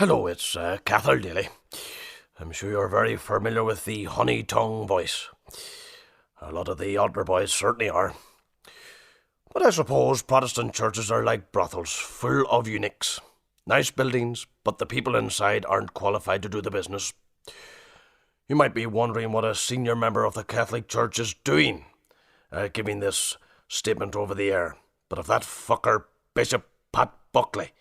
Hello, it's Cathal Daly. I'm sure you're very familiar with the honey-tongue voice. A lot of the altar boys certainly are. But I suppose Protestant churches are like brothels, full of eunuchs. Nice buildings, but the people inside aren't qualified to do the business. You might be wondering what a senior member of the Catholic Church is doing, giving this statement over the air. But if that fucker, Bishop Pat Buckley,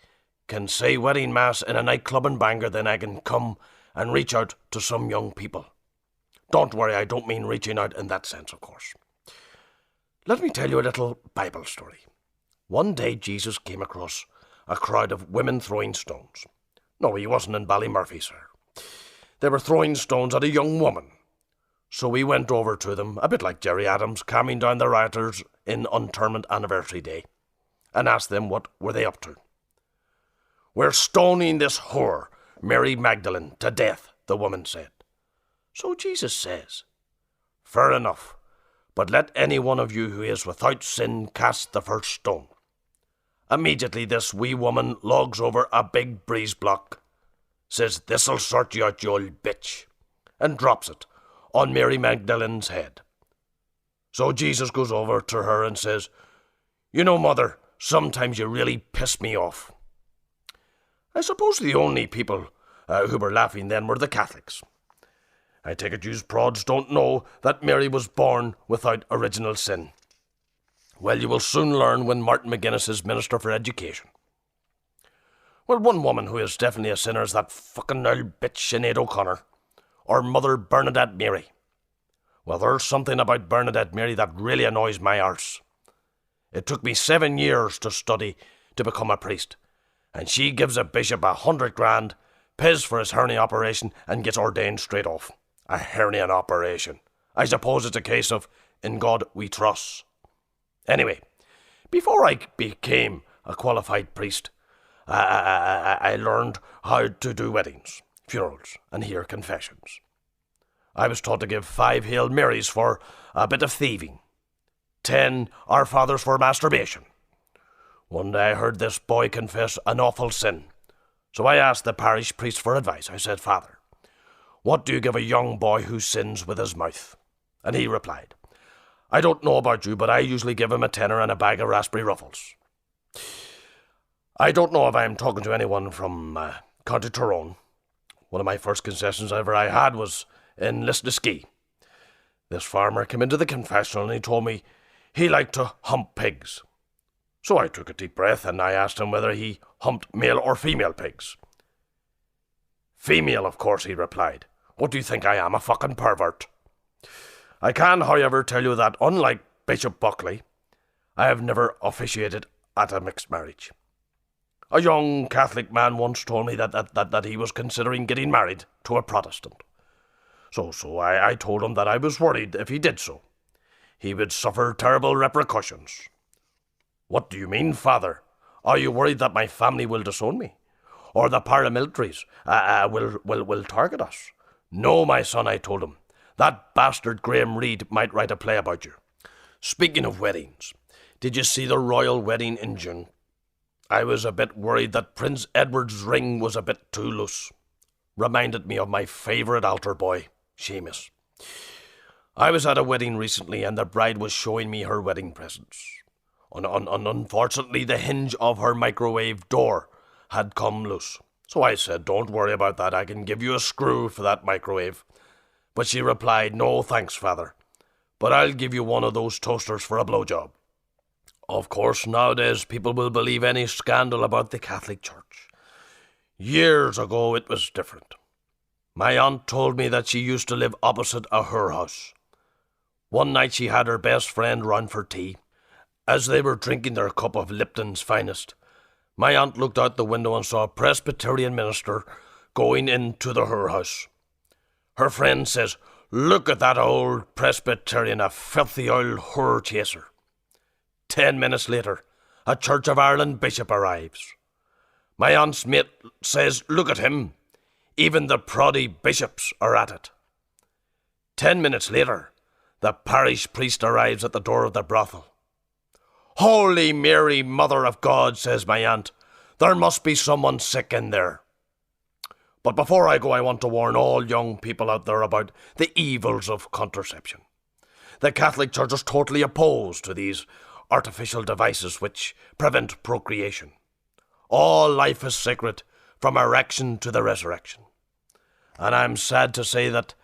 can say wedding mass in a nightclub in Bangor, then I can come and reach out to some young people. Don't worry, I don't mean reaching out in that sense, of course. Let me tell you a little Bible story. One day Jesus came across a crowd of women throwing stones. No, he wasn't in Ballymurphy, sir. They were throwing stones at a young woman. So he went over to them, a bit like Jerry Adams calming down the rioters in Interment Anniversary Day, and asked them what were they up to. "We're stoning this whore, Mary Magdalene, to death," the woman said. So Jesus says, "Fair enough, but let any one of you who is without sin cast the first stone." Immediately this wee woman logs over a big breeze block, says, "This'll sort you out, you old bitch," and drops it on Mary Magdalene's head. So Jesus goes over to her and says, "You know, mother, sometimes you really piss me off." I suppose the only people who were laughing then were the Catholics. I take it yous prods don't know that Mary was born without original sin. Well, you will soon learn when Martin McGuinness is Minister for Education. Well, one woman who is definitely a sinner is that fucking old bitch Sinead O'Connor, or Mother Bernadette Mary. Well, there's something about Bernadette Mary that really annoys my arse. It took me 7 years to study to become a priest, and she gives a bishop 100 grand, pays for his hernia operation, and gets ordained straight off. A hernia operation. I suppose it's a case of, in God we trust. Anyway, before I became a qualified priest, I learned how to do weddings, funerals, and hear confessions. I was taught to give 5 Hail Marys for a bit of thieving, 10 Our Fathers for masturbation. One day I heard this boy confess an awful sin, so I asked the parish priest for advice. I said, "Father, what do you give a young boy who sins with his mouth?" And he replied, "I don't know about you, but I usually give him a tenner and a bag of raspberry ruffles." I don't know if I'm talking to anyone from County Tyrone. One of my first concessions ever I had was in Lisnaskea. This farmer came into the confessional and he told me he liked to hump pigs. So I took a deep breath and I asked him whether he humped male or female pigs. "Female, of course," he replied. "What do you think I am, a fucking pervert?" I can, however, tell you that, unlike Bishop Buckley, I have never officiated at a mixed marriage. A young Catholic man once told me that he was considering getting married to a Protestant. So I told him that I was worried if he did so, he would suffer terrible repercussions. "What do you mean, Father? Are you worried that my family will disown me? Or the paramilitaries will target us?" "No, my son," I told him. "That bastard Graham Reed might write a play about you." Speaking of weddings, did you see the royal wedding in June? I was a bit worried that Prince Edward's ring was a bit too loose. Reminded me of my favourite altar boy, Seamus. I was at a wedding recently and the bride was showing me her wedding presents. Unfortunately, the hinge of her microwave door had come loose. So I said, "Don't worry about that, I can give you a screw for that microwave." But she replied, "No thanks, Father, but I'll give you one of those toasters for a blowjob." Of course, nowadays people will believe any scandal about the Catholic Church. Years ago it was different. My aunt told me that she used to live opposite a house. One night she had her best friend round for tea. As they were drinking their cup of Lipton's finest, my aunt looked out the window and saw a Presbyterian minister going into the house. Her friend says, "Look at that old Presbyterian, a filthy old whore chaser." 10 minutes later, a Church of Ireland bishop arrives. My aunt's mate says, "Look at him. Even the proddy bishops are at it." 10 minutes later, the parish priest arrives at the door of the brothel. "Holy Mary, Mother of God," says my aunt, "there must be someone sick in there." But before I go, I want to warn all young people out there about the evils of contraception. The Catholic Church is totally opposed to these artificial devices which prevent procreation. All life is sacred, from erection to the resurrection. And I'm sad to say that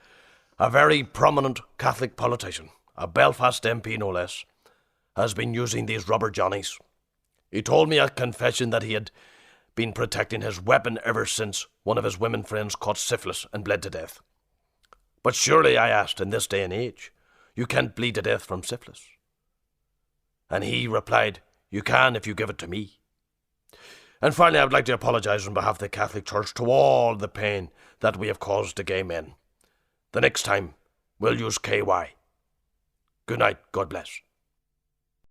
a very prominent Catholic politician, a Belfast MP no less, has been using these rubber johnnies. He told me at confession that he had been protecting his weapon ever since one of his women friends caught syphilis and bled to death. But surely, I asked, in this day and age, you can't bleed to death from syphilis. And he replied, you can if you give it to me. And finally, I would like to apologise on behalf of the Catholic Church to all the pain that we have caused to gay men. The next time, we'll use KY. Good night, God bless.